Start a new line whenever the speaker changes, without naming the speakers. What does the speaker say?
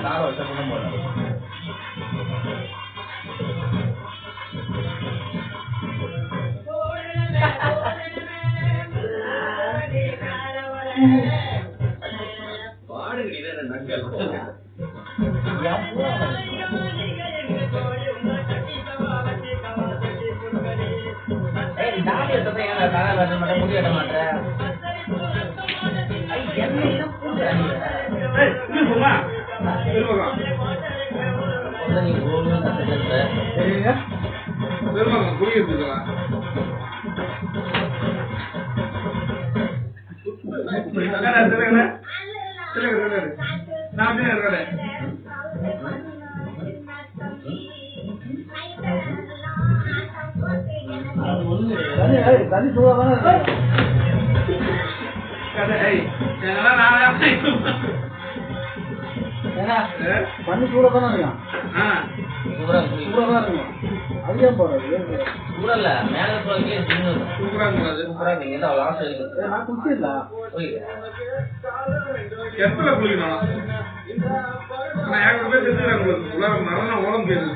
கார வச்சா பண்ண போறாங்க. முடியாட்ட மாட்டேன் தண்ணி சூடாதானே பண்ணி சூடாதானே இருக்கும். சூடாதான் இருக்கும். அது ஏன் போறது சூடல்ல மேல போறதுக்கே சூப்பரா நீங்க அவ்வளோ ஆசை இருக்கு. நான் குடிச்சிடல எத்தனை குளிக்கணும் நான் 2 பேர் செஞ்சுக்கிறேன். உங்களுக்கு மரணம் ஓட முடியாது.